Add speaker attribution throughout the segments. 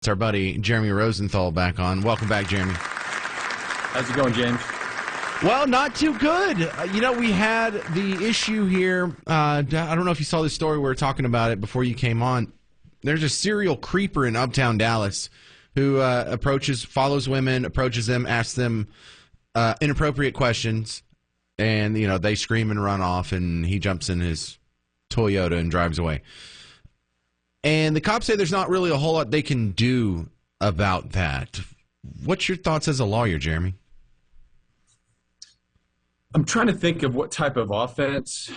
Speaker 1: It's our buddy Jeremy Rosenthal back on. Welcome back, Jeremy.
Speaker 2: How's it going, James?
Speaker 1: Well, not too good. We had the issue here. I don't know if you saw this story. We were talking about it before you came on. There's a serial creeper in Uptown Dallas who follows women, approaches them, asks them inappropriate questions, and they scream and run off, and he jumps in his Toyota and drives away. And the cops say there's not really a whole lot they can do about that. What's your thoughts as a lawyer, Jeremy?
Speaker 2: I'm trying to think of what type of offense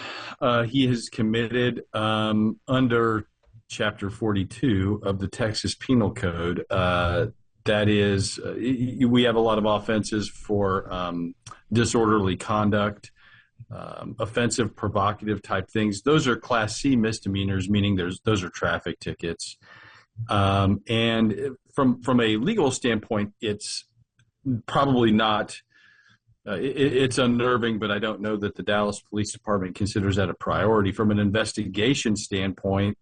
Speaker 2: he has committed under Chapter 42 of the Texas Penal Code. That is, we have a lot of offenses for disorderly conduct, offensive, provocative type things. Those are Class C misdemeanors, meaning those are traffic tickets. And from a legal standpoint, it's probably not. It's unnerving, but I don't know that the Dallas Police Department considers that a priority. From an investigation standpoint,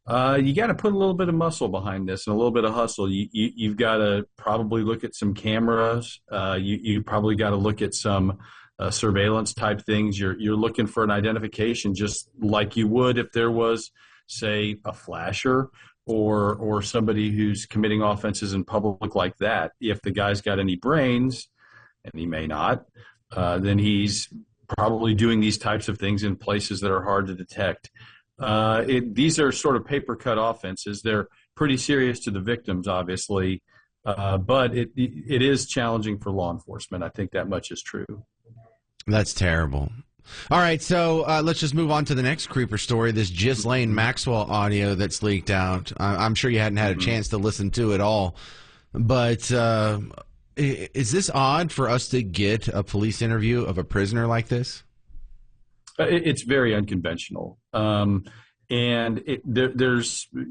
Speaker 2: you got to put a little bit of muscle behind this and a little bit of hustle. You've got to probably look at some cameras. You probably got to look at some surveillance type things. You're looking for an identification, just like you would if there was, say, a flasher or somebody who's committing offenses in public like that. If the guy's got any brains, and he may not, then he's probably doing these types of things in places that are hard to detect. These are sort of paper-cut offenses. They're pretty serious to the victims, obviously, but it is challenging for law enforcement. I think that much is true.
Speaker 1: That's terrible. All right, so let's just move on to the next creeper story, this Ghislaine Maxwell audio that's leaked out. I'm sure you hadn't had a chance to listen to it all, but is this odd for us to get a police interview of a prisoner like this?
Speaker 2: It's very unconventional. And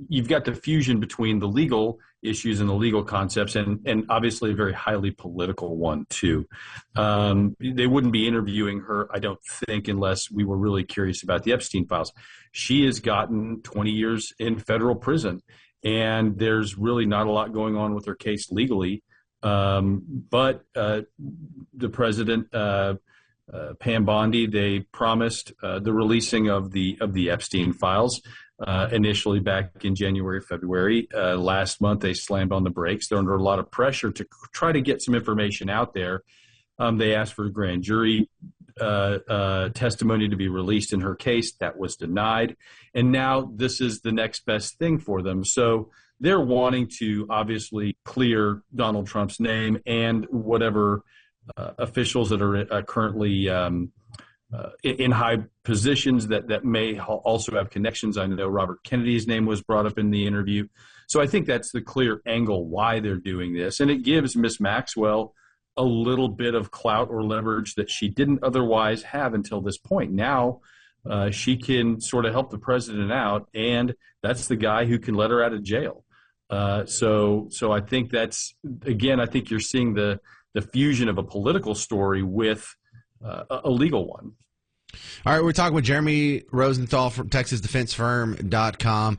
Speaker 2: you've got the fusion between the legal issues and the legal concepts and obviously a very highly political one, too. They wouldn't be interviewing her, I don't think, unless we were really curious about the Epstein files. She has gotten 20 years in federal prison, and there's really not a lot going on with her case legally. But the president, Pam Bondi, they promised the releasing of the Epstein files initially back in January, February. Last month, they slammed on the brakes. They're under a lot of pressure to try to get some information out there. They asked for grand jury testimony to be released in her case. That was denied. And now this is the next best thing for them. So they're wanting to obviously clear Donald Trump's name and whatever officials that are currently in high positions that may also have connections. I know Robert Kennedy's name was brought up in the interview. So I think that's the clear angle why they're doing this. And it gives Miss Maxwell a little bit of clout or leverage that she didn't otherwise have until this point. Now she can sort of help the president out, and that's the guy who can let her out of jail. So I think that's, again, I think you're seeing the fusion of a political story with a legal one.
Speaker 1: All right, we're talking with Jeremy Rosenthal from TexasDefenseFirm.com.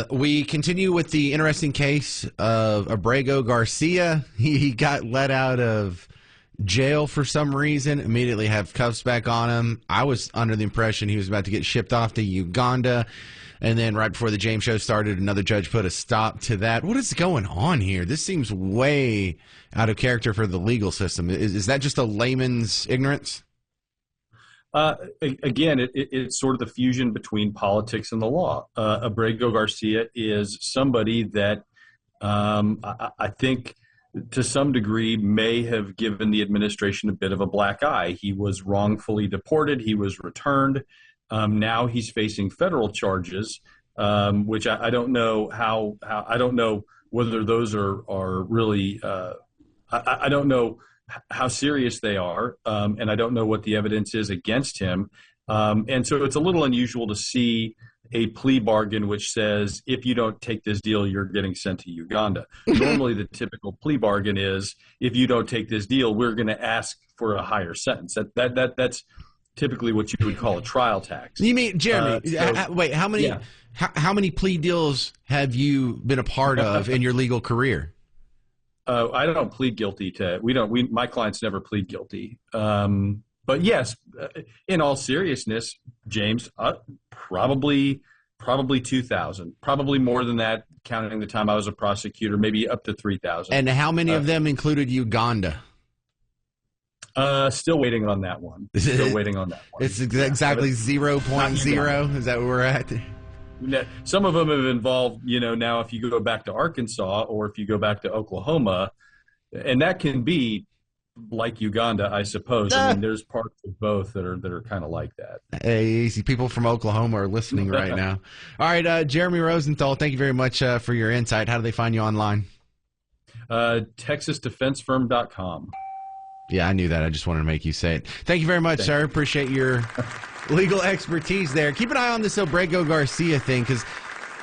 Speaker 1: We continue with the interesting case of Abrego Garcia. He got let out of jail for some reason, immediately have cuffs back on him. I was under the impression he was about to get shipped off to Uganda. And then right before the James show started, another judge put a stop to that. What is going on here? This seems way out of character for the legal system. Is that just a layman's ignorance?
Speaker 2: Again, it's sort of the fusion between politics and the law. Abrego Garcia is somebody that I think to some degree may have given the administration a bit of a black eye. He was wrongfully deported. He was returned. Now he's facing federal charges, which I don't know how I don't know whether those are really I don't know how serious they are, and I don't know what the evidence is against him. And so it's a little unusual to see a plea bargain which says, if you don't take this deal, you're getting sent to Uganda. Normally, the typical plea bargain is, if you don't take this deal, we're going to ask for a higher sentence. That's typically what you would call a trial tax.
Speaker 1: You mean, Jeremy? Wait, how many?
Speaker 2: Yeah.
Speaker 1: How many plea deals have you been a part of in your legal career?
Speaker 2: I don't plead guilty to. My clients never plead guilty. But yes, in all seriousness, James, probably 2,000, probably more than that, counting the time I was a prosecutor, maybe up to 3,000.
Speaker 1: And how many of them included Uganda?
Speaker 2: Still waiting on that one. Still waiting on that one.
Speaker 1: It's exactly 0.0. Is that where we're at?
Speaker 2: Some of them have involved, now if you go back to Arkansas or if you go back to Oklahoma, and that can be like Uganda, I suppose. I mean, there's parts of both that are kind of like that.
Speaker 1: Hey, easy. People from Oklahoma are listening right now. All right, Jeremy Rosenthal, thank you very much for your insight. How do they find you online?
Speaker 2: TexasDefenseFirm.com.
Speaker 1: Yeah, I knew that. I just wanted to make you say it. Thank you very much, sir. Appreciate your legal expertise there. Keep an eye on this Abrego Garcia thing, because,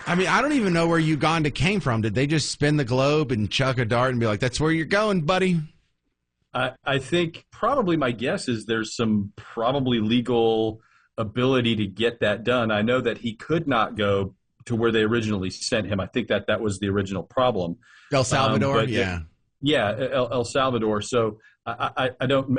Speaker 1: I mean, I don't even know where Uganda came from. Did they just spin the globe and chuck a dart and be like, that's where you're going, buddy?
Speaker 2: I think probably my guess is there's some probably legal ability to get that done. I know that he could not go to where they originally sent him. I think that was the original problem.
Speaker 1: El Salvador, yeah.
Speaker 2: El Salvador. So I don't.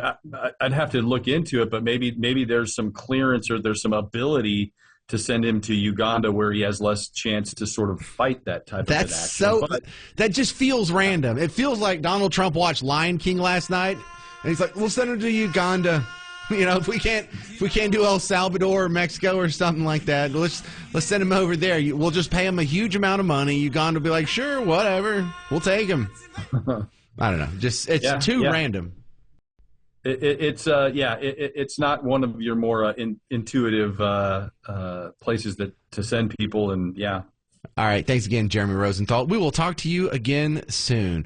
Speaker 2: I'd have to look into it, but maybe there's some clearance or there's some ability to send him to Uganda where he has less chance to sort of fight that type of action.
Speaker 1: That just feels random. It feels like Donald Trump watched Lion King last night, and he's like, "We'll send him to Uganda." If we can't do El Salvador or Mexico or something like that, let's send him over there. We'll just pay him a huge amount of money. Uganda will be like, "Sure, whatever, we'll take him." I don't know. Just it's too random.
Speaker 2: It's not one of your more intuitive places to send people, and yeah.
Speaker 1: All right. Thanks again, Jeremy Rosenthal. We will talk to you again soon.